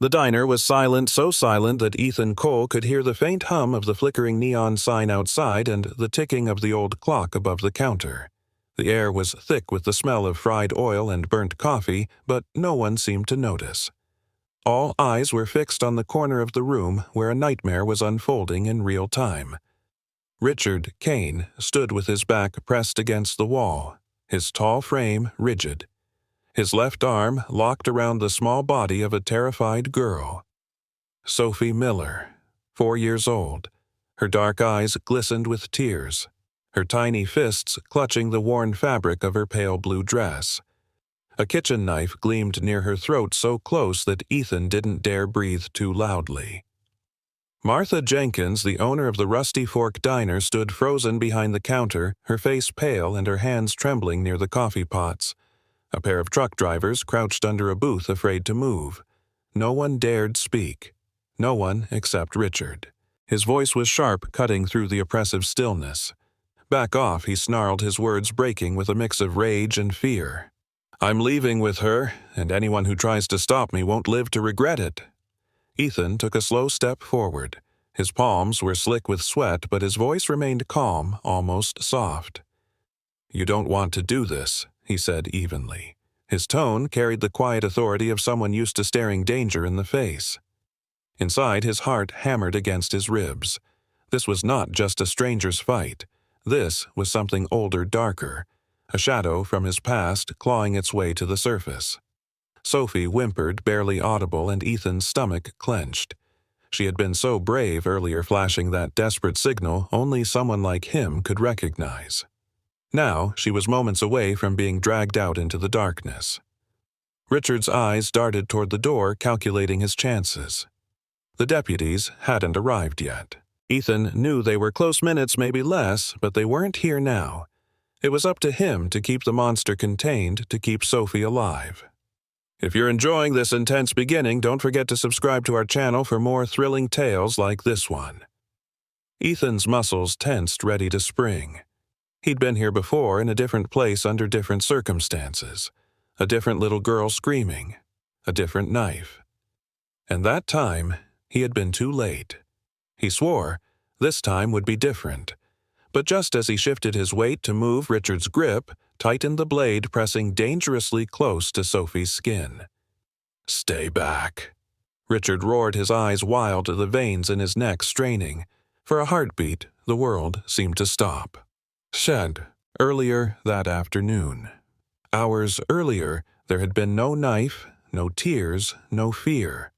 The diner was silent, so silent that Ethan Cole could hear the faint hum of the flickering neon sign outside and the ticking of the old clock above the counter. The air was thick with the smell of fried oil and burnt coffee, but no one seemed to notice. All eyes were fixed on the corner of the room where a nightmare was unfolding in real time. Richard Kane stood with his back pressed against the wall, his tall frame rigid, his left arm locked around the small body of a terrified girl. Sophie Miller, 4 years old. Her dark eyes glistened with tears, her tiny fists clutching the worn fabric of her pale blue dress. A kitchen knife gleamed near her throat so close that Ethan didn't dare breathe too loudly. Martha Jenkins, the owner of the Rusty Fork Diner, stood frozen behind the counter, her face pale and her hands trembling near the coffee pots. A pair of truck drivers crouched under a booth afraid to move. No one dared speak. No one except Richard. His voice was sharp, cutting through the oppressive stillness. "Back off," he snarled, his words breaking with a mix of rage and fear. "I'm leaving with her, and anyone who tries to stop me won't live to regret it." Ethan took a slow step forward. His palms were slick with sweat, but his voice remained calm, almost soft. "You don't want to do this," he said evenly. His tone carried the quiet authority of someone used to staring danger in the face. Inside, his heart hammered against his ribs. This was not just a stranger's fight. This was something older, darker, a shadow from his past clawing its way to the surface. Sophie whimpered, barely audible, and Ethan's stomach clenched. She had been so brave earlier, flashing that desperate signal only someone like him could recognize. Now she was moments away from being dragged out into the darkness. Richard's eyes darted toward the door, calculating his chances. The deputies hadn't arrived yet. Ethan knew they were close minutes, maybe less, but they weren't here now. It was up to him to keep the monster contained, to keep Sophie alive. If you're enjoying this intense beginning, don't forget to subscribe to our channel for more thrilling tales like this one. Ethan's muscles tensed, ready to spring. He'd been here before, in a different place under different circumstances. A different little girl screaming. A different knife. And that time, he had been too late. He swore this time would be different. But just as he shifted his weight to move, Richard's grip tightened the blade, pressing dangerously close to Sophie's skin. "Stay back." Richard roared, his eyes wild, the veins in his neck straining. For a heartbeat, the world seemed to stop. Shed, earlier that afternoon. Hours earlier, there had been no knife, no tears, no fear.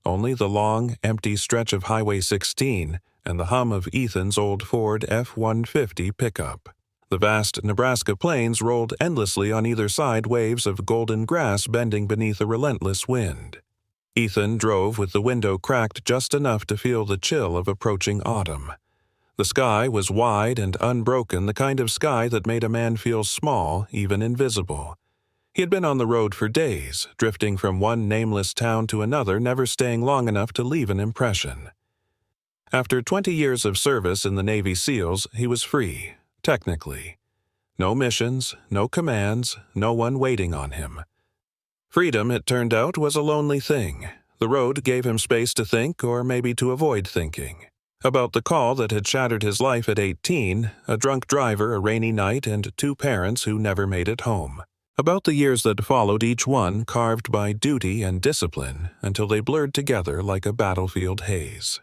Only the long, empty stretch of Highway 16 and the hum of Ethan's old Ford F-150 pickup. The vast Nebraska plains rolled endlessly on either side, waves of golden grass bending beneath a relentless wind. Ethan drove with the window cracked just enough to feel the chill of approaching autumn. The sky was wide and unbroken, the kind of sky that made a man feel small, even invisible. He had been on the road for days, drifting from one nameless town to another, never staying long enough to leave an impression. After 20 years of service in the Navy SEALs, he was free, technically. No missions, no commands, no one waiting on him. Freedom, it turned out, was a lonely thing. The road gave him space to think, or maybe to avoid thinking. About the call that had shattered his life at 18, a drunk driver, a rainy night, and 2 parents who never made it home. About the years that followed, each one carved by duty and discipline until they blurred together like a battlefield haze.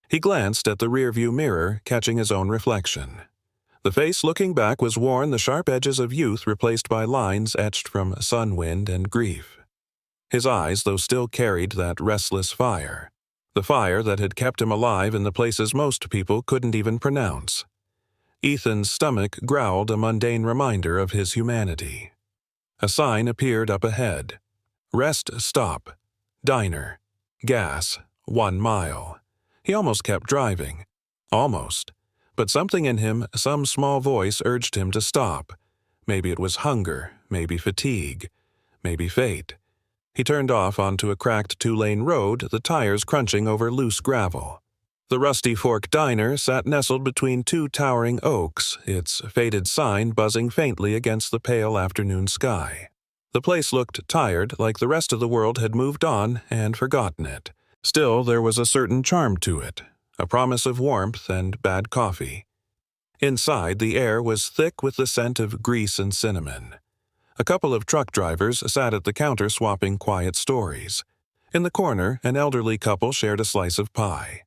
He glanced at the rearview mirror, catching his own reflection. The face looking back was worn, the sharp edges of youth replaced by lines etched from sun, wind, and grief. His eyes, though, still carried that restless fire. The fire that had kept him alive in the places most people couldn't even pronounce. Ethan's stomach growled, a mundane reminder of his humanity. A sign appeared up ahead. Rest stop. Diner. Gas. 1 mile. He almost kept driving. Almost. But something in him, some small voice, urged him to stop. Maybe it was hunger, maybe fatigue, maybe fate. He turned off onto a cracked 2-lane road, the tires crunching over loose gravel. The Rusty Fork Diner sat nestled between 2 towering oaks, its faded sign buzzing faintly against the pale afternoon sky. The place looked tired, like the rest of the world had moved on and forgotten it. Still, there was a certain charm to it, a promise of warmth and bad coffee. Inside, the air was thick with the scent of grease and cinnamon. A couple of truck drivers sat at the counter swapping quiet stories. In the corner, an elderly couple shared a slice of pie.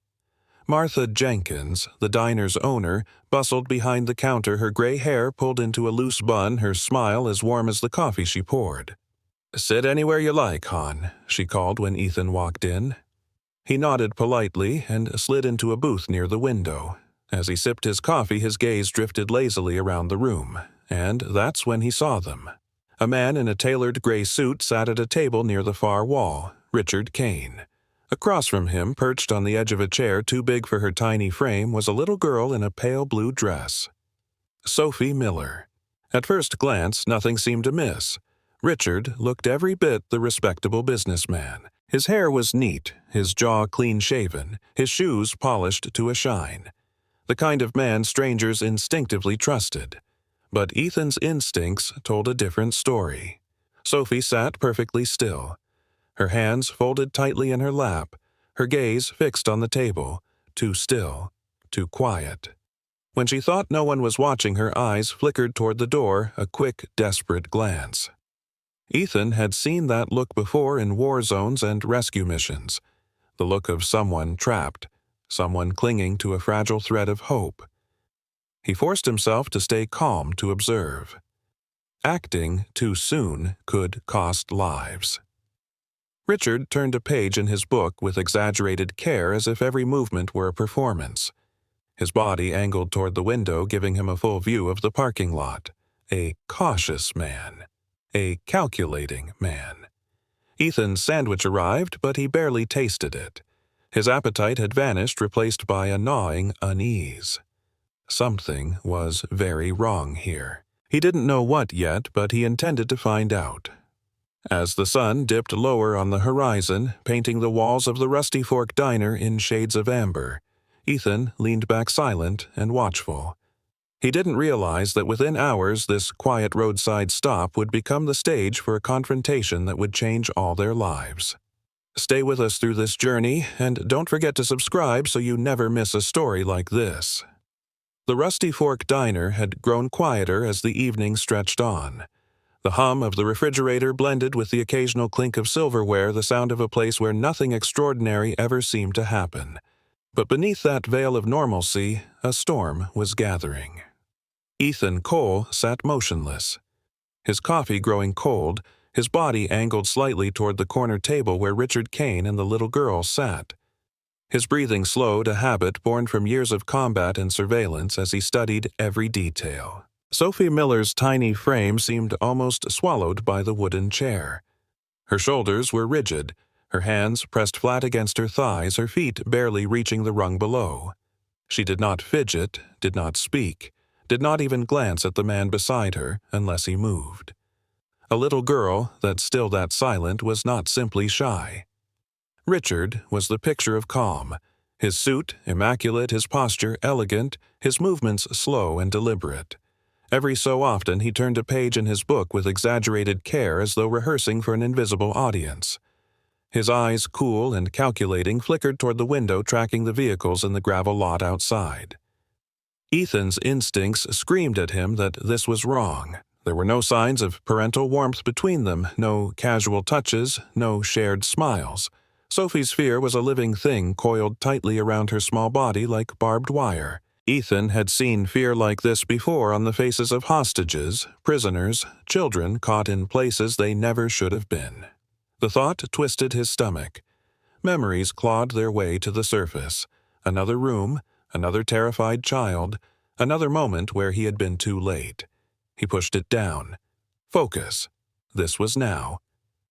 Martha Jenkins, the diner's owner, bustled behind the counter, her gray hair pulled into a loose bun, her smile as warm as the coffee she poured. "Sit anywhere you like, hon," she called when Ethan walked in. He nodded politely and slid into a booth near the window. As he sipped his coffee, his gaze drifted lazily around the room, and that's when he saw them. A man in a tailored gray suit sat at a table near the far wall, Richard Kane. Across from him, perched on the edge of a chair too big for her tiny frame, was a little girl in a pale blue dress. Sophie Miller. At first glance, nothing seemed amiss. Richard looked every bit the respectable businessman. His hair was neat, his jaw clean-shaven, his shoes polished to a shine. The kind of man strangers instinctively trusted. But Ethan's instincts told a different story. Sophie sat perfectly still, her hands folded tightly in her lap, her gaze fixed on the table, too still, too quiet. When she thought no one was watching, her eyes flickered toward the door, a quick, desperate glance. Ethan had seen that look before in war zones and rescue missions, the look of someone trapped, someone clinging to a fragile thread of hope. He forced himself to stay calm, to observe. Acting too soon could cost lives. Richard turned a page in his book with exaggerated care, as if every movement were a performance. His body angled toward the window, giving him a full view of the parking lot. A cautious man. A calculating man. Ethan's sandwich arrived, but he barely tasted it. His appetite had vanished, replaced by a gnawing unease. Something was very wrong here. He didn't know what yet, but he intended to find out. As the sun dipped lower on the horizon, painting the walls of the Rusty Fork Diner in shades of amber, Ethan leaned back silent and watchful. He didn't realize that within hours this quiet roadside stop would become the stage for a confrontation that would change all their lives. Stay with us through this journey, and don't forget to subscribe so you never miss a story like this. The Rusty Fork Diner had grown quieter as the evening stretched on. The hum of the refrigerator blended with the occasional clink of silverware, the sound of a place where nothing extraordinary ever seemed to happen. But beneath that veil of normalcy, a storm was gathering. Ethan Cole sat motionless, his coffee growing cold, his body angled slightly toward the corner table where Richard Kane and the little girl sat. His breathing slowed, a habit born from years of combat and surveillance, as he studied every detail. Sophie Miller's tiny frame seemed almost swallowed by the wooden chair. Her shoulders were rigid, her hands pressed flat against her thighs, her feet barely reaching the rung below. She did not fidget, did not speak, did not even glance at the man beside her unless he moved. A little girl, that silent, was not simply shy. Richard was the picture of calm, his suit immaculate, his posture elegant, his movements slow and deliberate. Every so often he turned a page in his book with exaggerated care, as though rehearsing for an invisible audience. His eyes, cool and calculating, flickered toward the window, tracking the vehicles in the gravel lot outside. Ethan's instincts screamed at him that this was wrong. There were no signs of parental warmth between them, no casual touches, no shared smiles. Sophie's fear was a living thing coiled tightly around her small body like barbed wire. Ethan had seen fear like this before on the faces of hostages, prisoners, children caught in places they never should have been. The thought twisted his stomach. Memories clawed their way to the surface. Another room, another terrified child, another moment where he had been too late. He pushed it down. Focus. This was now.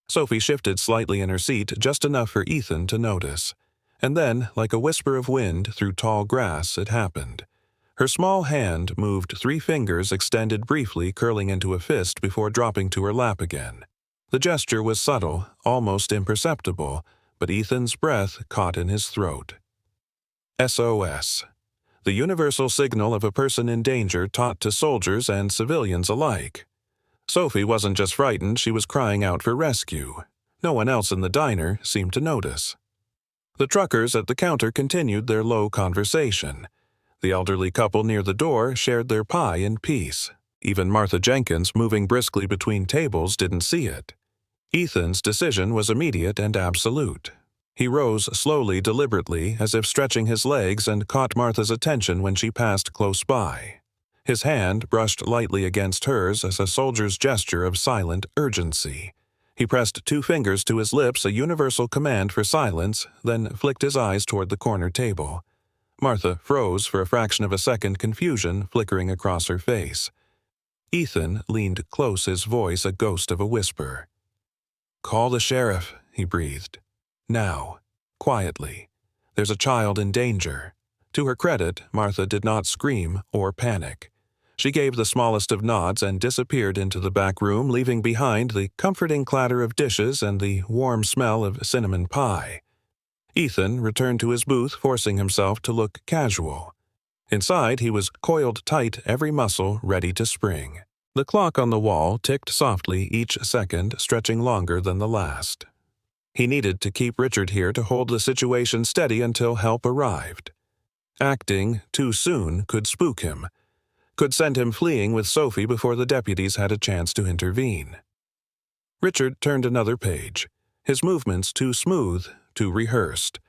Sophie shifted slightly in her seat, just enough for Ethan to notice. And then, like a whisper of wind through tall grass, it happened. Her small hand moved, 3 fingers extended briefly, curling into a fist before dropping to her lap again. The gesture was subtle, almost imperceptible, but Ethan's breath caught in his throat. SOS. The universal signal of a person in danger, taught to soldiers and civilians alike. Sophie wasn't just frightened, she was crying out for rescue. No one else in the diner seemed to notice. The truckers at the counter continued their low conversation. The elderly couple near the door shared their pie in peace. Even Martha Jenkins, moving briskly between tables, didn't see it. Ethan's decision was immediate and absolute. He rose slowly, deliberately, as if stretching his legs, and caught Martha's attention when she passed close by. His hand brushed lightly against hers as a soldier's gesture of silent urgency. He pressed 2 fingers to his lips, a universal command for silence, then flicked his eyes toward the corner table. Martha froze for a fraction of a second, confusion flickering across her face. Ethan leaned close, his voice a ghost of a whisper. "Call the sheriff," he breathed. "Now, quietly. There's a child in danger." To her credit, Martha did not scream or panic. She gave the smallest of nods and disappeared into the back room, leaving behind the comforting clatter of dishes and the warm smell of cinnamon pie. Ethan returned to his booth, forcing himself to look casual. Inside, he was coiled tight, every muscle ready to spring. The clock on the wall ticked softly, each second stretching longer than the last. He needed to keep Richard here to hold the situation steady until help arrived. Acting too soon could spook him, could send him fleeing with Sophie before the deputies had a chance to intervene. Richard turned another page, his movements too smooth, too rehearsed.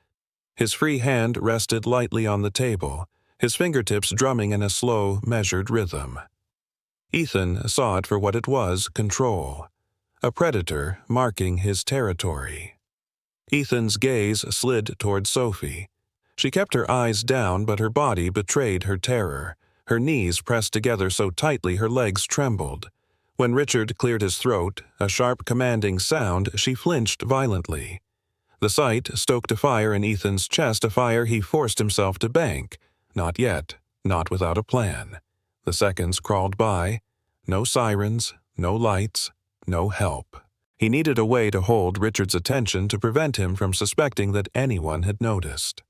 His free hand rested lightly on the table, his fingertips drumming in a slow, measured rhythm. Ethan saw it for what it was, control. A predator marking his territory. Ethan's gaze slid toward Sophie. She kept her eyes down, but her body betrayed her terror. Her knees pressed together so tightly her legs trembled. When Richard cleared his throat, a sharp, commanding sound, she flinched violently. The sight stoked a fire in Ethan's chest, a fire he forced himself to bank. Not yet, not without a plan. The seconds crawled by. No sirens, no lights, no help. He needed a way to hold Richard's attention to prevent him from suspecting that anyone had noticed.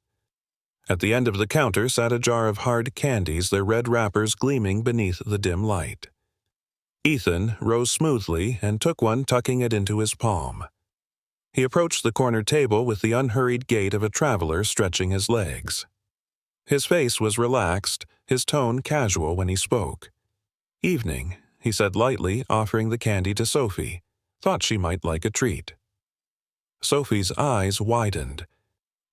At the end of the counter sat a jar of hard candies, their red wrappers gleaming beneath the dim light. Ethan rose smoothly and took one, tucking it into his palm. He approached the corner table with the unhurried gait of a traveler stretching his legs. His face was relaxed, his tone casual when he spoke. "Evening," he said lightly, offering the candy to Sophie. Thought she might like a treat. Sophie's eyes widened.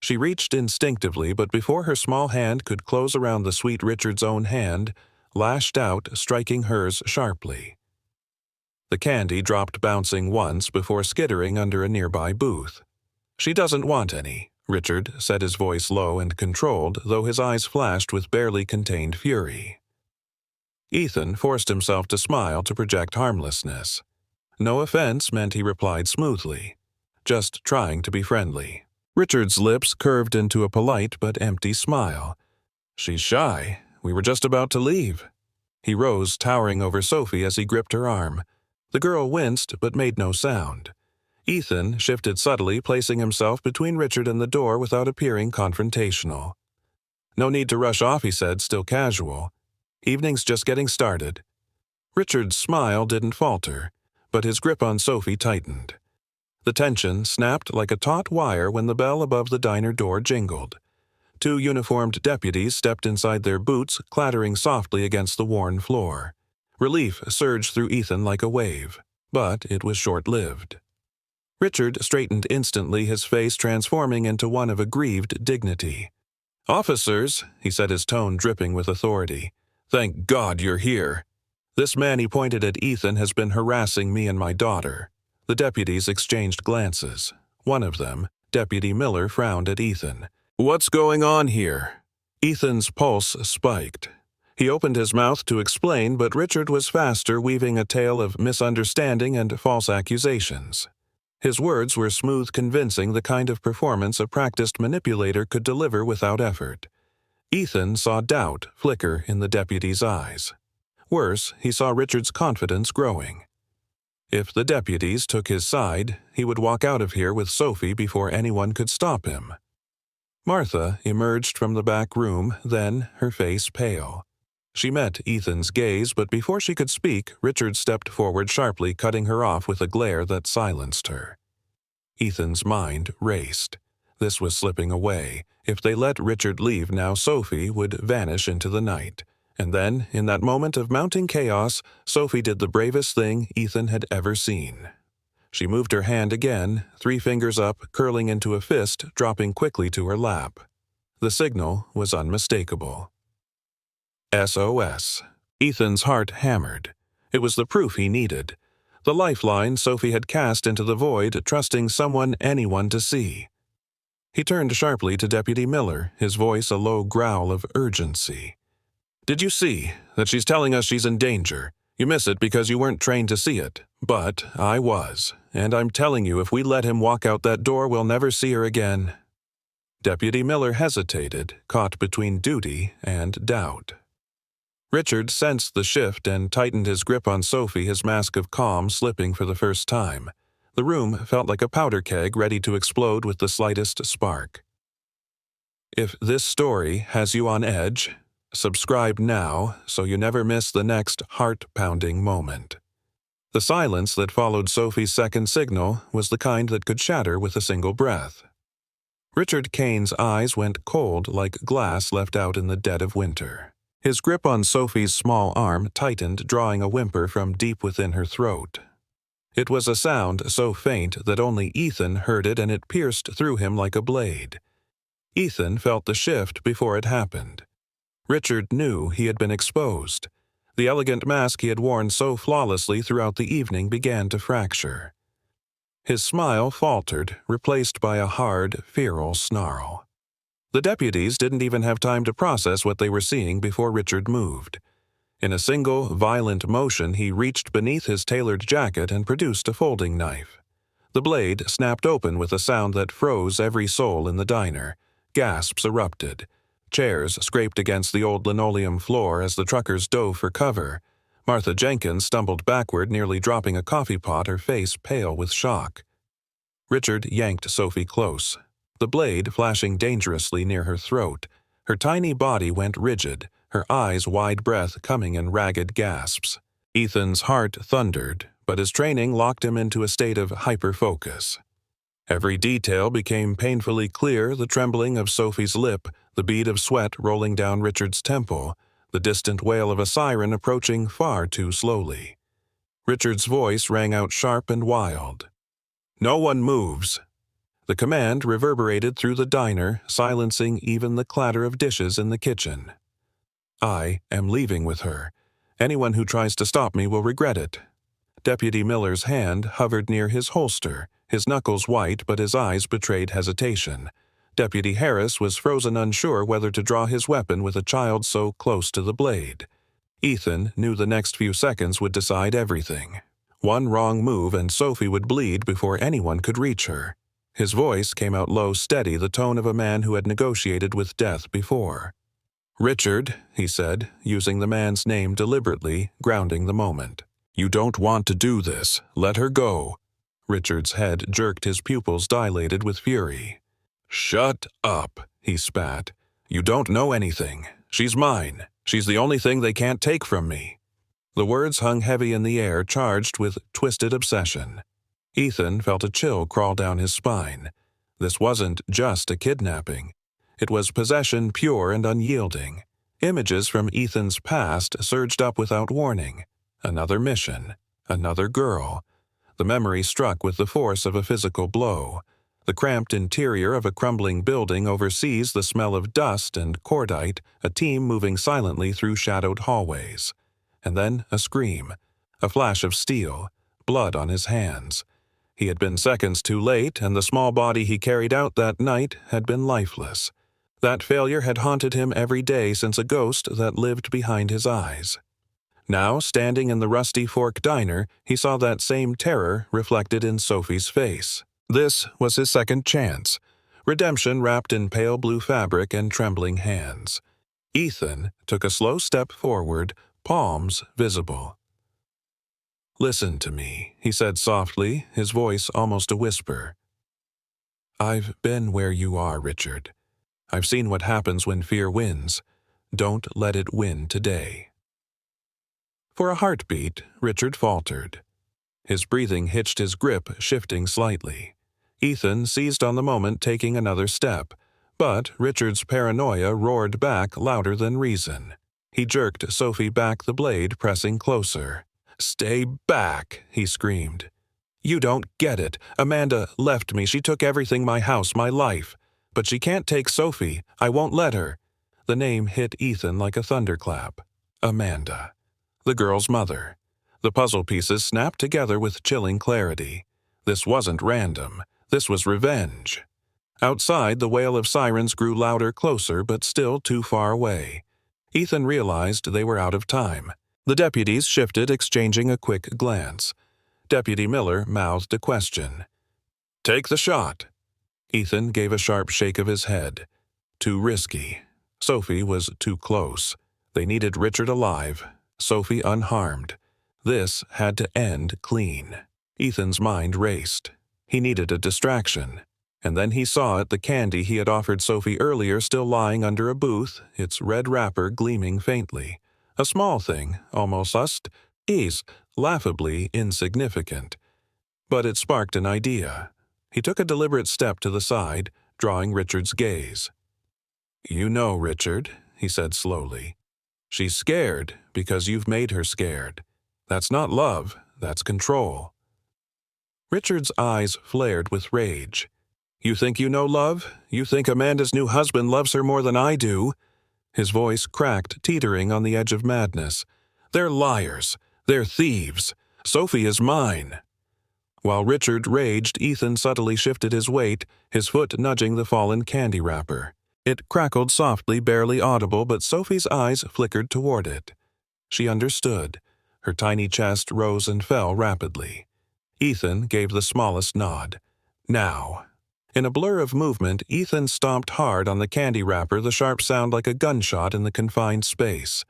She reached instinctively, but before her small hand could close around the sweet Richard's own hand, lashed out, striking hers sharply. The candy dropped, bouncing once before skittering under a nearby booth. "She doesn't want any," Richard said, his voice low and controlled, though his eyes flashed with barely contained fury. Ethan forced himself to smile to project harmlessness. No offense meant he replied smoothly. Just trying to be friendly. Richard's lips curved into a polite but empty smile. "She's shy. We were just about to leave." He rose, towering over Sophie as he gripped her arm. The girl winced but made no sound. Ethan shifted subtly, placing himself between Richard and the door without appearing confrontational. "No need to rush off," he said, still casual. "Evening's just getting started." Richard's smile didn't falter, but his grip on Sophie tightened. The tension snapped like a taut wire when the bell above the diner door jingled. 2 uniformed deputies stepped inside their boots, clattering softly against the worn floor. Relief surged through Ethan like a wave, but it was short-lived. Richard straightened instantly, his face transforming into one of aggrieved dignity. "Officers," he said, his tone dripping with authority, "thank God you're here. This man," he pointed at Ethan, "has been harassing me and my daughter." The deputies exchanged glances. One of them, Deputy Miller, frowned at Ethan. "What's going on here?" Ethan's pulse spiked. He opened his mouth to explain, but Richard was faster, weaving a tale of misunderstanding and false accusations. His words were smooth, convincing, the kind of performance a practiced manipulator could deliver without effort. Ethan saw doubt flicker in the deputy's eyes. Worse, he saw Richard's confidence growing. If the deputies took his side, he would walk out of here with Sophie before anyone could stop him. Martha emerged from the back room, then her face pale. She met Ethan's gaze, but before she could speak, Richard stepped forward sharply, cutting her off with a glare that silenced her. Ethan's mind raced. This was slipping away. If they let Richard leave now, Sophie would vanish into the night. And then, in that moment of mounting chaos, Sophie did the bravest thing Ethan had ever seen. She moved her hand again, 3 fingers up, curling into a fist, dropping quickly to her lap. The signal was unmistakable. SOS. Ethan's heart hammered. It was the proof he needed. The lifeline Sophie had cast into the void, trusting anyone to see. He turned sharply to Deputy Miller, his voice a low growl of urgency. "Did you see that she's telling us she's in danger? You miss it because you weren't trained to see it. But I was, and I'm telling you, if we let him walk out that door, we'll never see her again." Deputy Miller hesitated, caught between duty and doubt. Richard sensed the shift and tightened his grip on Sophie, his mask of calm slipping for the first time. The room felt like a powder keg ready to explode with the slightest spark. If this story has you on edge, subscribe now so you never miss the next heart-pounding moment. The silence that followed Sophie's second signal was the kind that could shatter with a single breath. Richard Kane's eyes went cold like glass left out in the dead of winter. His grip on Sophie's small arm tightened, drawing a whimper from deep within her throat. It was a sound so faint that only Ethan heard it, and it pierced through him like a blade. Ethan felt the shift before it happened. Richard knew he had been exposed. The elegant mask he had worn so flawlessly throughout the evening began to fracture. His smile faltered, replaced by a hard, feral snarl. The deputies didn't even have time to process what they were seeing before Richard moved. In a single, violent motion, he reached beneath his tailored jacket and produced a folding knife. The blade snapped open with a sound that froze every soul in the diner. Gasps erupted. Chairs scraped against the old linoleum floor as the truckers dove for cover. Martha Jenkins stumbled backward, nearly dropping a coffee pot, her face pale with shock. Richard yanked Sophie close, the blade flashing dangerously near her throat. Her tiny body went rigid, her eyes wide-breath coming in ragged gasps. Ethan's heart thundered, but his training locked him into a state of hyper-focus. Every detail became painfully clear, the trembling of Sophie's lip, the bead of sweat rolling down Richard's temple, the distant wail of a siren approaching far too slowly. Richard's voice rang out sharp and wild. "No one moves." The command reverberated through the diner, silencing even the clatter of dishes in the kitchen. "I am leaving with her. Anyone who tries to stop me will regret it." Deputy Miller's hand hovered near his holster, his knuckles white but his eyes betrayed hesitation. Deputy Harris was frozen, unsure whether to draw his weapon with a child so close to the blade. Ethan knew the next few seconds would decide everything. One wrong move and Sophie would bleed before anyone could reach her. His voice came out low, steady, the tone of a man who had negotiated with death before. "Richard," he said, using the man's name deliberately, grounding the moment. "You don't want to do this. Let her go." Richard's head jerked, his pupils dilated with fury. "Shut up," he spat. "You don't know anything. She's mine. She's the only thing they can't take from me." The words hung heavy in the air, charged with twisted obsession. Ethan felt a chill crawl down his spine. This wasn't just a kidnapping. It was possession pure and unyielding. Images from Ethan's past surged up without warning. Another mission. Another girl. The memory struck with the force of a physical blow. The cramped interior of a crumbling building oversees the smell of dust and cordite, a team moving silently through shadowed hallways. And then a scream, a flash of steel, blood on his hands. He had been seconds too late, and the small body he carried out that night had been lifeless. That failure had haunted him every day since a ghost that lived behind his eyes. Now, standing in the Rusty Fork diner, he saw that same terror reflected in Sophie's face. This was his second chance. Redemption wrapped in pale blue fabric and trembling hands. Ethan took a slow step forward, palms visible. "Listen to me," he said softly, his voice almost a whisper. "I've been where you are, Richard. I've seen what happens when fear wins. Don't let it win today. For a heartbeat, Richard faltered. His breathing hitched his grip, shifting slightly. Ethan seized on the moment, taking another step. But Richard's paranoia roared back louder than reason. He jerked Sophie back, the blade pressing closer. "Stay back," he screamed. "You don't get it. Amanda left me. She took everything, my house, my life. But she can't take Sophie. I won't let her." The name hit Ethan like a thunderclap. Amanda. The girl's mother. The puzzle pieces snapped together with chilling clarity. This wasn't random. This was revenge. Outside, the wail of sirens grew louder, closer, but still too far away. Ethan realized they were out of time. The deputies shifted, exchanging a quick glance. Deputy Miller mouthed a question. "Take the shot." Ethan gave a sharp shake of his head. Too risky. Sophie was too close. They needed Richard alive, Sophie unharmed. This had to end clean. Ethan's mind raced. He needed a distraction. And then he saw it, the candy he had offered Sophie earlier still lying under a booth, its red wrapper gleaming faintly. A small thing, almost laughably insignificant. But it sparked an idea. He took a deliberate step to the side, drawing Richard's gaze. "You know, Richard," he said slowly. "She's scared because you've made her scared. That's not love, that's control." Richard's eyes flared with rage. "You think you know love? You think Amanda's new husband loves her more than I do?" His voice cracked, teetering on the edge of madness. "They're liars. They're thieves. Sophie is mine." While Richard raged, Ethan subtly shifted his weight, his foot nudging the fallen candy wrapper. It crackled softly, barely audible, but Sophie's eyes flickered toward it. She understood. Her tiny chest rose and fell rapidly. Ethan gave the smallest nod. "Now." In a blur of movement, Ethan stomped hard on the candy wrapper, the sharp sound like a gunshot in the confined space.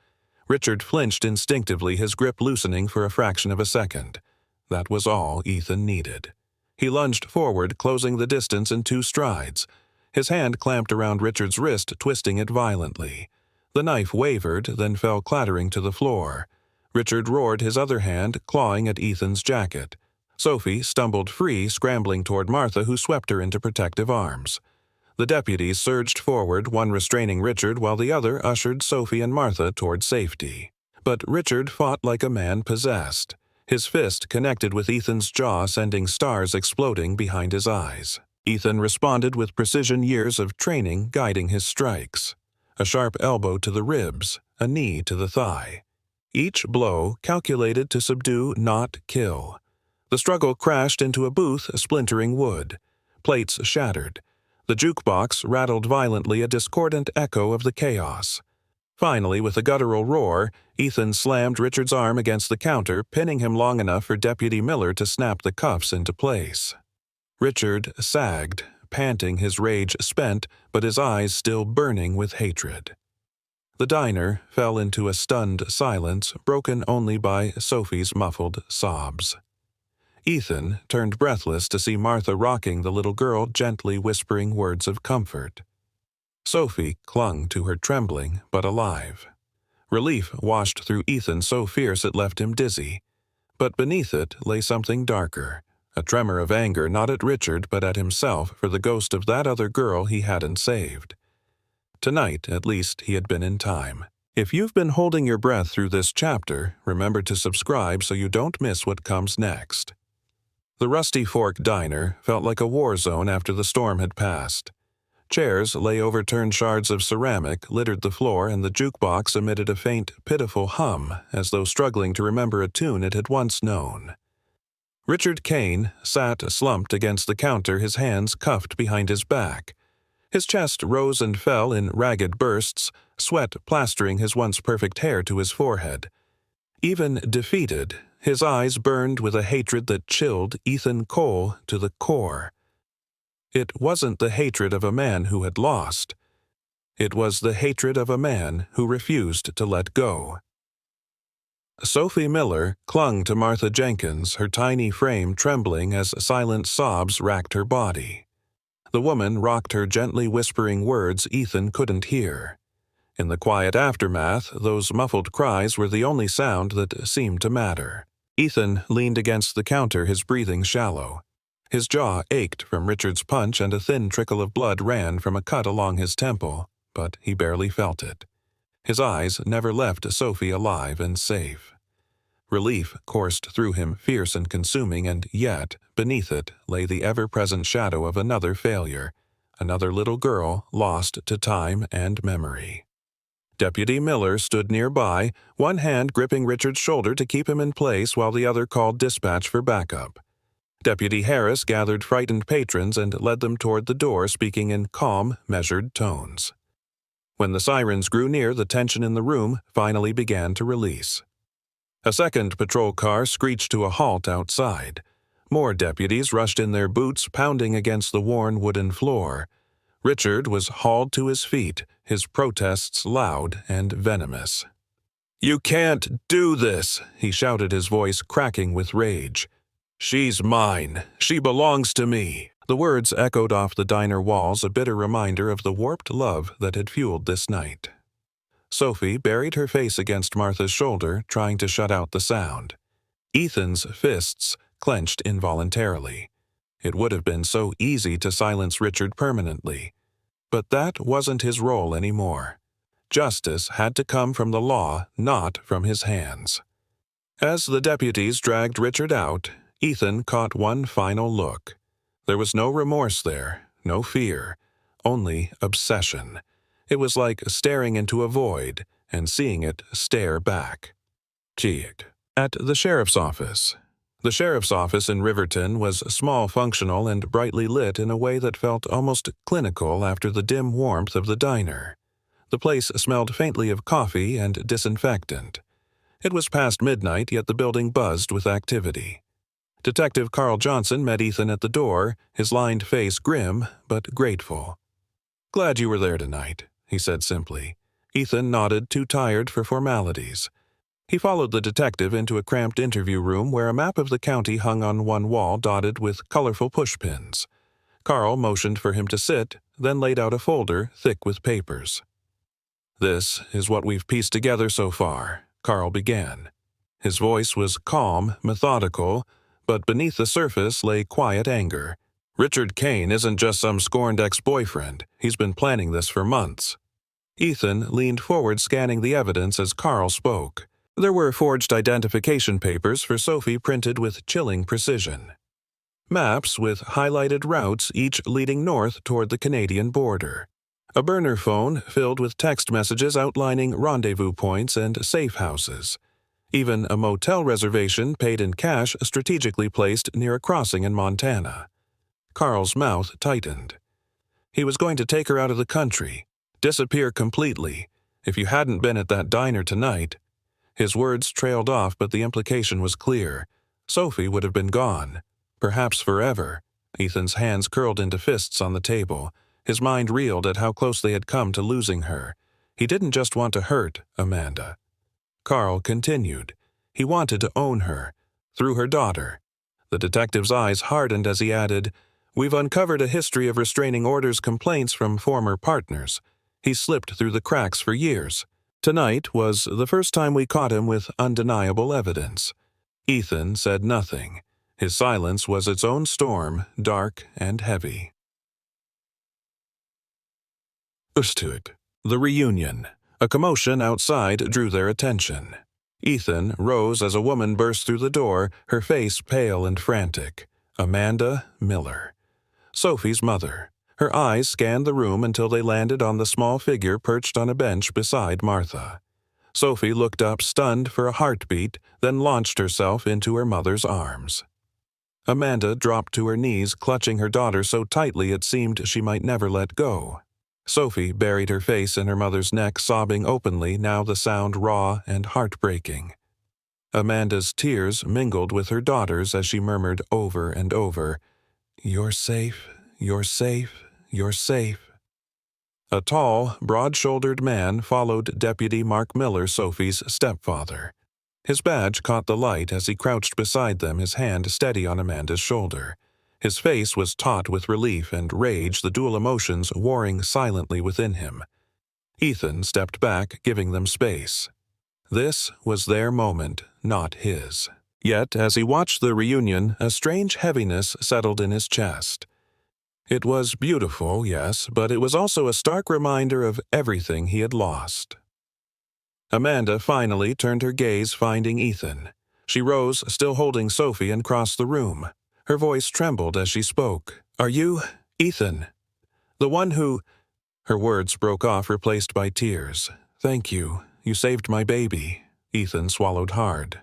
Richard flinched instinctively, his grip loosening for a fraction of a second. That was all Ethan needed. He lunged forward, closing the distance in 2 strides. His hand clamped around Richard's wrist, twisting it violently. The knife wavered, then fell clattering to the floor. Richard roared, his other hand clawing at Ethan's jacket. Sophie stumbled free, scrambling toward Martha, who swept her into protective arms. The deputies surged forward, one restraining Richard while the other ushered Sophie and Martha toward safety. But Richard fought like a man possessed. His fist connected with Ethan's jaw, sending stars exploding behind his eyes. Ethan responded with precision, years of training guiding his strikes. A sharp elbow to the ribs, a knee to the thigh. Each blow calculated to subdue, not kill. The struggle crashed into a booth, splintering wood. Plates shattered. The jukebox rattled violently, a discordant echo of the chaos. Finally, with a guttural roar, Ethan slammed Richard's arm against the counter, pinning him long enough for Deputy Miller to snap the cuffs into place. Richard sagged, panting, his rage spent, but his eyes still burning with hatred. The diner fell into a stunned silence, broken only by Sophie's muffled sobs. Ethan turned breathless to see Martha rocking the little girl, gently whispering words of comfort. Sophie clung to her, trembling but alive. Relief washed through Ethan, so fierce it left him dizzy. But beneath it lay something darker, a tremor of anger not at Richard but at himself for the ghost of that other girl he hadn't saved. Tonight, at least, he had been in time. If you've been holding your breath through this chapter, remember to subscribe so you don't miss what comes next. The Rusty Fork Diner felt like a war zone after the storm had passed. Chairs lay overturned, shards of ceramic littered the floor, and the jukebox emitted a faint, pitiful hum, as though struggling to remember a tune it had once known. Richard Kane sat slumped against the counter, his hands cuffed behind his back. His chest rose and fell in ragged bursts, sweat plastering his once perfect hair to his forehead. Even defeated, his eyes burned with a hatred that chilled Ethan Cole to the core. It wasn't the hatred of a man who had lost. It was the hatred of a man who refused to let go. Sophie Miller clung to Martha Jenkins, her tiny frame trembling as silent sobs racked her body. The woman rocked her, gently whispering words Ethan couldn't hear. In the quiet aftermath, those muffled cries were the only sound that seemed to matter. Ethan leaned against the counter, his breathing shallow. His jaw ached from Richard's punch and a thin trickle of blood ran from a cut along his temple, but he barely felt it. His eyes never left Sophie alive and safe. Relief coursed through him, fierce and consuming, and yet, beneath it, lay the ever-present shadow of another failure, another little girl lost to time and memory. Deputy Miller stood nearby, one hand gripping Richard's shoulder to keep him in place while the other called dispatch for backup. Deputy Harris gathered frightened patrons and led them toward the door, speaking in calm, measured tones. When the sirens grew near, the tension in the room finally began to release. A second patrol car screeched to a halt outside. More deputies rushed in, their boots pounding against the worn wooden floor. Richard was hauled to his feet, his protests loud and venomous. "You can't do this," he shouted, his voice cracking with rage. "She's mine. She belongs to me." The words echoed off the diner walls, a bitter reminder of the warped love that had fueled this night. Sophie buried her face against Martha's shoulder, trying to shut out the sound. Ethan's fists clenched involuntarily. It would have been so easy to silence Richard permanently. But that wasn't his role anymore. Justice had to come from the law, not from his hands. As the deputies dragged Richard out, Ethan caught one final look. There was no remorse there, no fear, only obsession. It was like staring into a void and seeing it stare back. Cheek. At the sheriff's office. The sheriff's office in Riverton was small, functional, and brightly lit in a way that felt almost clinical after the dim warmth of the diner. The place smelled faintly of coffee and disinfectant. It was past midnight, yet the building buzzed with activity. Detective Carl Johnson met Ethan at the door, his lined face grim but grateful. "Glad you were there tonight," he said simply. Ethan nodded, too tired for formalities. He followed the detective into a cramped interview room where a map of the county hung on one wall dotted with colorful pushpins. Carl motioned for him to sit, then laid out a folder thick with papers. "This is what we've pieced together so far," Carl began. His voice was calm, methodical, but beneath the surface lay quiet anger. "Richard Kane isn't just some scorned ex-boyfriend. He's been planning this for months." Ethan leaned forward, scanning the evidence as Carl spoke. There were forged identification papers for Sophie printed with chilling precision. Maps with highlighted routes, each leading north toward the Canadian border. A burner phone filled with text messages outlining rendezvous points and safe houses. Even a motel reservation paid in cash strategically placed near a crossing in Montana. Carl's mouth tightened. He was going to take her out of the country, disappear completely. If you hadn't been at that diner tonight. His words trailed off, but the implication was clear. Sophie would have been gone, perhaps forever. Ethan's hands curled into fists on the table. His mind reeled at how close they had come to losing her. He didn't just want to hurt Amanda. Carl continued. He wanted to own her, through her daughter. The detective's eyes hardened as he added, "We've uncovered a history of restraining orders complaints from former partners. He slipped through the cracks for years. Tonight was the first time we caught him with undeniable evidence." Ethan said nothing. His silence was its own storm, dark and heavy. Ustug. The reunion. A commotion outside drew their attention. Ethan rose as a woman burst through the door, her face pale and frantic. Amanda Miller. Sophie's mother. Her eyes scanned the room until they landed on the small figure perched on a bench beside Martha. Sophie looked up, stunned for a heartbeat, then launched herself into her mother's arms. Amanda dropped to her knees, clutching her daughter so tightly it seemed she might never let go. Sophie buried her face in her mother's neck, sobbing openly, now the sound raw and heartbreaking. Amanda's tears mingled with her daughter's as she murmured over and over, "You're safe, you're safe, you're safe." A tall, broad-shouldered man followed Deputy Mark Miller, Sophie's stepfather. His badge caught the light as he crouched beside them, his hand steady on Amanda's shoulder. His face was taut with relief and rage, the dual emotions warring silently within him. Ethan stepped back, giving them space. This was their moment, not his. Yet, as he watched the reunion, a strange heaviness settled in his chest. It was beautiful, yes, but it was also a stark reminder of everything he had lost. Amanda finally turned her gaze, finding Ethan. She rose, still holding Sophie, and crossed the room. Her voice trembled as she spoke. "Are you Ethan? The one who—" Her words broke off, replaced by tears. "Thank you. You saved my baby." Ethan swallowed hard.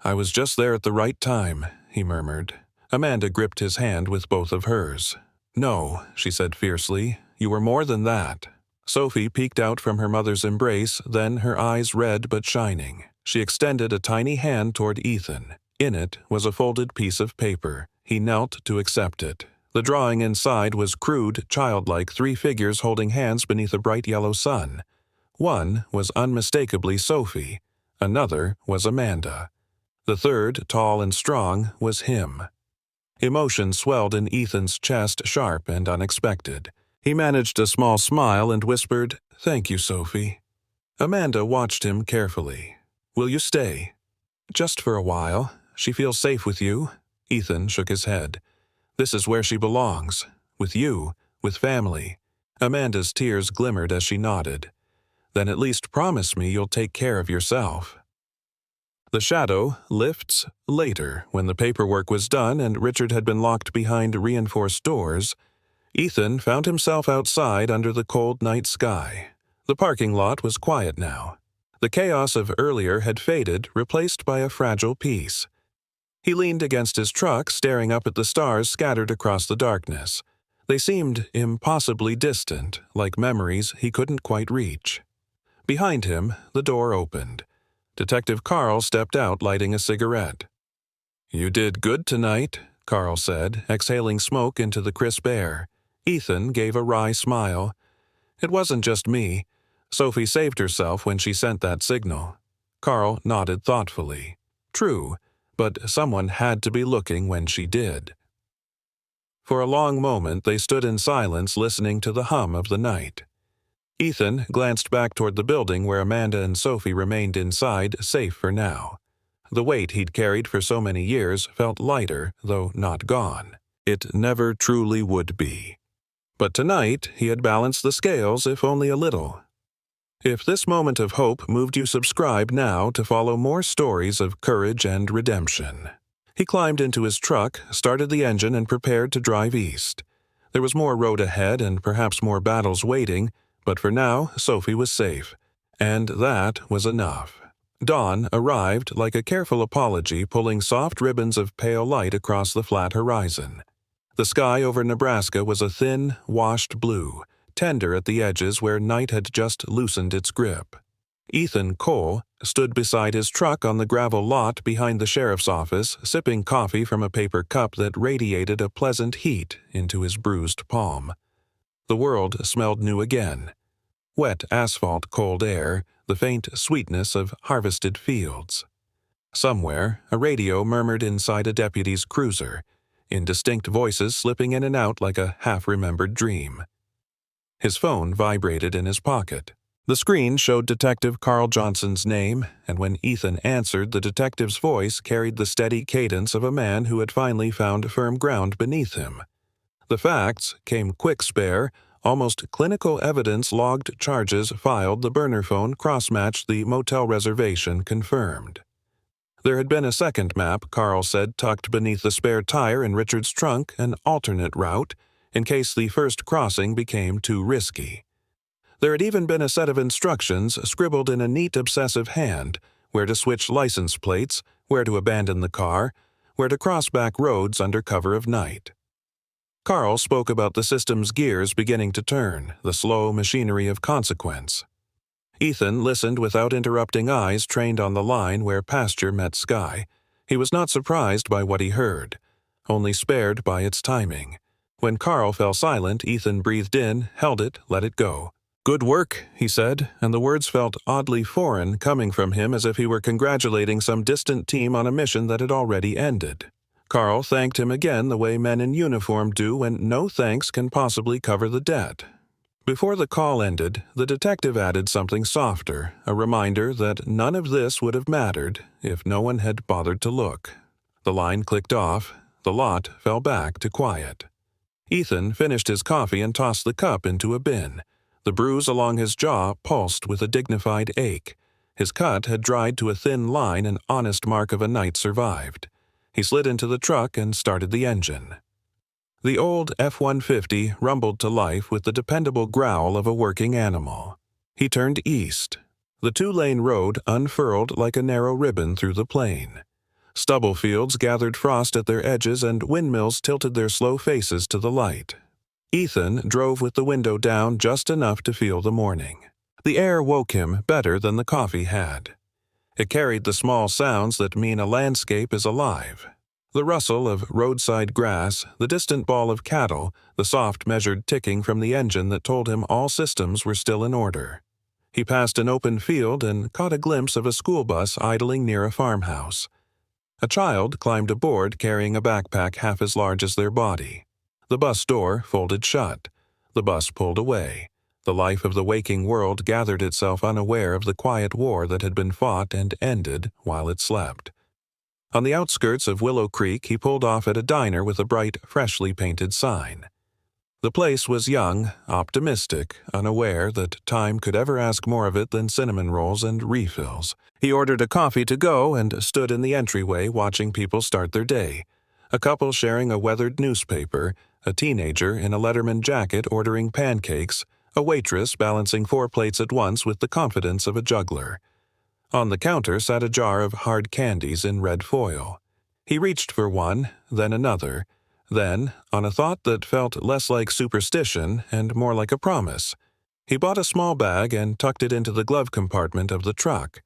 "I was just there at the right time," he murmured. Amanda gripped his hand with both of hers. "No," she said fiercely. "You were more than that." Sophie peeked out from her mother's embrace, then, her eyes red but shining. She extended a tiny hand toward Ethan. In it was a folded piece of paper. He knelt to accept it. The drawing inside was crude, childlike, 3 figures holding hands beneath a bright yellow sun. One was unmistakably Sophie. Another was Amanda. The third, tall and strong, was him. Emotion swelled in Ethan's chest, sharp and unexpected. He managed a small smile and whispered, "Thank you, Sophie." Amanda watched him carefully. "Will you stay?" "Just for a while. She feels safe with you." Ethan shook his head. "This is where she belongs. With you, with family." Amanda's tears glimmered as she nodded. "Then at least promise me you'll take care of yourself." The shadow lifts later, when the paperwork was done and Richard had been locked behind reinforced doors. Ethan found himself outside under the cold night sky. The parking lot was quiet now. The chaos of earlier had faded, replaced by a fragile peace. He leaned against his truck, staring up at the stars scattered across the darkness. They seemed impossibly distant, like memories he couldn't quite reach. Behind him, the door opened. Detective Carl stepped out, lighting a cigarette. "You did good tonight," Carl said, exhaling smoke into the crisp air. Ethan gave a wry smile. "It wasn't just me. Sophie saved herself when she sent that signal." Carl nodded thoughtfully. "True, but someone had to be looking when she did." For a long moment they stood in silence, listening to the hum of the night. Ethan glanced back toward the building where Amanda and Sophie remained inside, safe for now. The weight he'd carried for so many years felt lighter, though not gone. It never truly would be. But tonight he had balanced the scales, if only a little. If this moment of hope moved you, subscribe now to follow more stories of courage and redemption. He climbed into his truck, started the engine, and prepared to drive east. There was more road ahead and perhaps more battles waiting, but for now, Sophie was safe. And that was enough. Dawn arrived like a careful apology, pulling soft ribbons of pale light across the flat horizon. The sky over Nebraska was a thin, washed blue, tender at the edges where night had just loosened its grip. Ethan Cole stood beside his truck on the gravel lot behind the sheriff's office, sipping coffee from a paper cup that radiated a pleasant heat into his bruised palm. The world smelled new again. Wet asphalt, cold air, the faint sweetness of harvested fields. Somewhere, a radio murmured inside a deputy's cruiser, indistinct voices slipping in and out like a half-remembered dream. His phone vibrated in his pocket. The screen showed Detective Carl Johnson's name, and when Ethan answered, the detective's voice carried the steady cadence of a man who had finally found firm ground beneath him. The facts came quick, spare, almost clinical evidence, logged charges filed, the burner phone cross-matched, the motel reservation confirmed. There had been a second map, Carl said, tucked beneath the spare tire in Richard's trunk, an alternate route, in case the first crossing became too risky. There had even been a set of instructions scribbled in a neat, obsessive hand, where to switch license plates, where to abandon the car, where to cross back roads under cover of night. Carl spoke about the system's gears beginning to turn, the slow machinery of consequence. Ethan listened without interrupting, eyes trained on the line where pasture met sky. He was not surprised by what he heard, only spared by its timing. When Carl fell silent, Ethan breathed in, held it, let it go. "Good work," he said, and the words felt oddly foreign, coming from him as if he were congratulating some distant team on a mission that had already ended. Carl thanked him again the way men in uniform do when no thanks can possibly cover the debt. Before the call ended, the detective added something softer, a reminder that none of this would have mattered if no one had bothered to look. The line clicked off. The lot fell back to quiet. Ethan finished his coffee and tossed the cup into a bin. The bruise along his jaw pulsed with a dignified ache. His cut had dried to a thin line, an honest mark of a night survived. He slid into the truck and started the engine. The old F-150 rumbled to life with the dependable growl of a working animal. He turned east. The two-lane road unfurled like a narrow ribbon through the plain. Stubble fields gathered frost at their edges and windmills tilted their slow faces to the light. Ethan drove with the window down just enough to feel the morning. The air woke him better than the coffee had. It carried the small sounds that mean a landscape is alive. The rustle of roadside grass, the distant bawl of cattle, the soft measured ticking from the engine that told him all systems were still in order. He passed an open field and caught a glimpse of a school bus idling near a farmhouse. A child climbed aboard carrying a backpack half as large as their body. The bus door folded shut. The bus pulled away. The life of the waking world gathered itself unaware of the quiet war that had been fought and ended while it slept. On the outskirts of Willow Creek, he pulled off at a diner with a bright, freshly painted sign. The place was young, optimistic, unaware that time could ever ask more of it than cinnamon rolls and refills. He ordered a coffee to go and stood in the entryway watching people start their day. A couple sharing a weathered newspaper, a teenager in a Letterman jacket ordering pancakes, a waitress balancing 4 plates at once with the confidence of a juggler. On the counter sat a jar of hard candies in red foil. He reached for one, then another. Then, on a thought that felt less like superstition and more like a promise, he bought a small bag and tucked it into the glove compartment of the truck.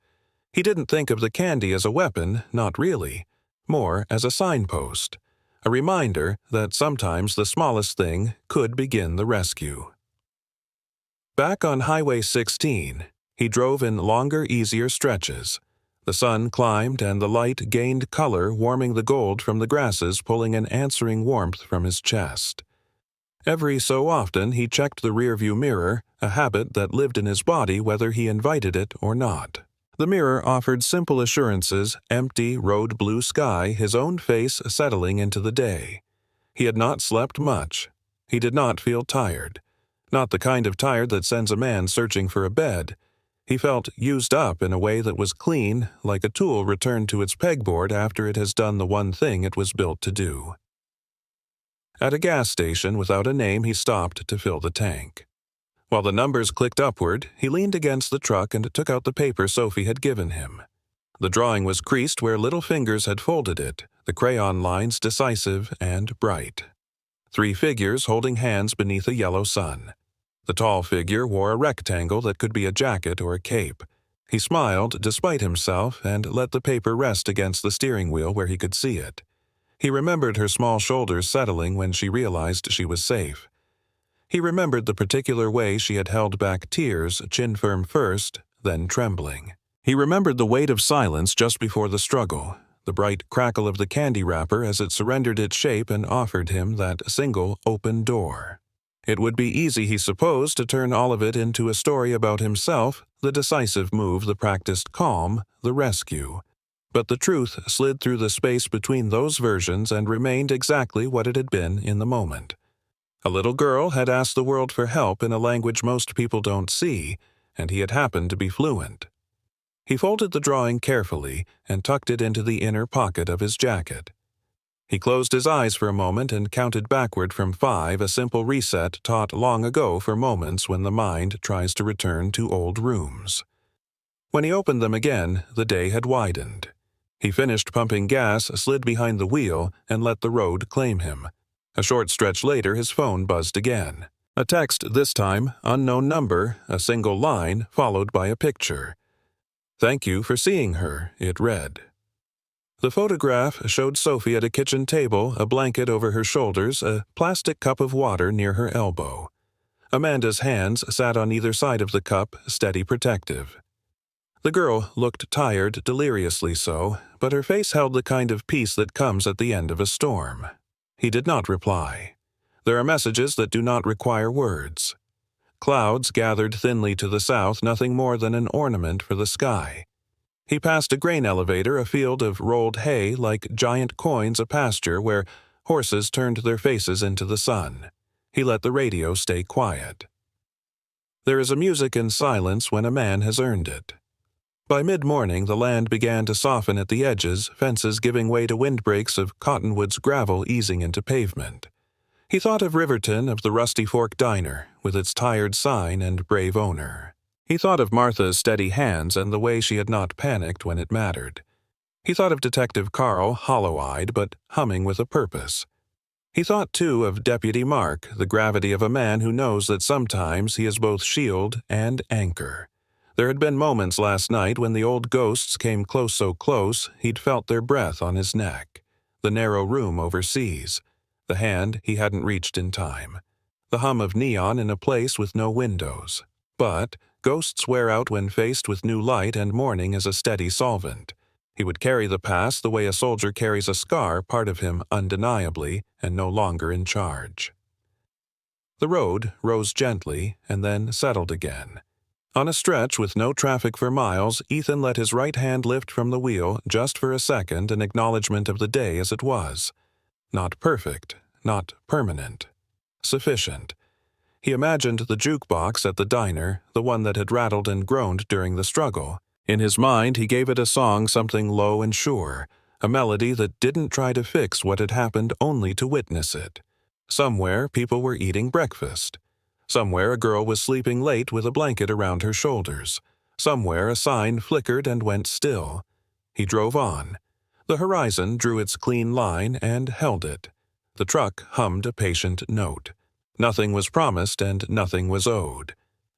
He didn't think of the candy as a weapon, not really, more as a signpost, a reminder that sometimes the smallest thing could begin the rescue. Back on Highway 16, he drove in longer, easier stretches. The sun climbed and the light gained color, warming the gold from the grasses, pulling an answering warmth from his chest. Every so often he checked the rearview mirror, a habit that lived in his body whether he invited it or not. The mirror offered simple assurances, empty, road blue sky, his own face settling into the day. He had not slept much. He did not feel tired. Not the kind of tired that sends a man searching for a bed. He felt used up in a way that was clean, like a tool returned to its pegboard after it has done the one thing it was built to do. At a gas station without a name, he stopped to fill the tank. While the numbers clicked upward, he leaned against the truck and took out the paper Sophie had given him. The drawing was creased where little fingers had folded it, the crayon lines decisive and bright. 3 figures holding hands beneath a yellow sun. The tall figure wore a rectangle that could be a jacket or a cape. He smiled despite himself and let the paper rest against the steering wheel where he could see it. He remembered her small shoulders settling when she realized she was safe. He remembered the particular way she had held back tears, chin firm first, then trembling. He remembered the weight of silence just before the struggle, the bright crackle of the candy wrapper as it surrendered its shape and offered him that single open door. It would be easy, he supposed, to turn all of it into a story about himself, the decisive move, the practiced calm, the rescue. But the truth slid through the space between those versions and remained exactly what it had been in the moment. A little girl had asked the world for help in a language most people don't see, and he had happened to be fluent. He folded the drawing carefully and tucked it into the inner pocket of his jacket. He closed his eyes for a moment and counted backward from 5, a simple reset taught long ago for moments when the mind tries to return to old rooms. When he opened them again, the day had widened. He finished pumping gas, slid behind the wheel, and let the road claim him. A short stretch later, his phone buzzed again. A text, this time, unknown number, a single line, followed by a picture. "Thank you for seeing her," it read. The photograph showed Sophie at a kitchen table, a blanket over her shoulders, a plastic cup of water near her elbow. Amanda's hands sat on either side of the cup, steady protective. The girl looked tired, deliriously so, but her face held the kind of peace that comes at the end of a storm. He did not reply. There are messages that do not require words. Clouds gathered thinly to the south, nothing more than an ornament for the sky. He passed a grain elevator, a field of rolled hay like giant coins, a pasture where horses turned their faces into the sun. He let the radio stay quiet. There is a music in silence when a man has earned it. By mid-morning, the land began to soften at the edges, fences giving way to windbreaks of cottonwoods gravel easing into pavement. He thought of Riverton, of the Rusty Fork Diner, with its tired sign and brave owner. He thought of Martha's steady hands and the way she had not panicked when it mattered. He thought of Detective Carl, hollow-eyed but humming with a purpose. He thought, too, of Deputy Mark, the gravity of a man who knows that sometimes he is both shield and anchor. There had been moments last night when the old ghosts came close so close he'd felt their breath on his neck. The narrow room overseas. The hand he hadn't reached in time. The hum of neon in a place with no windows. But ghosts wear out when faced with new light, and morning is a steady solvent. He would carry the past the way a soldier carries a scar, part of him undeniably, and no longer in charge. The road rose gently and then settled again. On a stretch with no traffic for miles, Ethan let his right hand lift from the wheel just for a second, an acknowledgement of the day as it was. Not perfect, not permanent. Sufficient. He imagined the jukebox at the diner, the one that had rattled and groaned during the struggle. In his mind, he gave it a song, something low and sure, a melody that didn't try to fix what had happened, only to witness it. Somewhere, people were eating breakfast. Somewhere, a girl was sleeping late with a blanket around her shoulders. Somewhere, a sign flickered and went still. He drove on. The horizon drew its clean line and held it. The truck hummed a patient note. Nothing was promised and nothing was owed.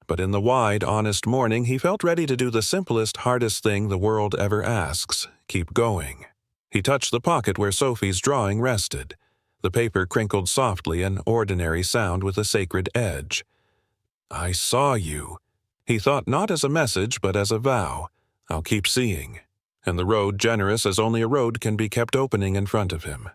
But in the wide, honest morning, he felt ready to do the simplest, hardest thing the world ever asks: keep going. He touched the pocket where Sophie's drawing rested. The paper crinkled softly, an ordinary sound with a sacred edge. "I saw you," he thought, not as a message but as a vow. "I'll keep seeing." And the road generous as only a road can be kept opening in front of him.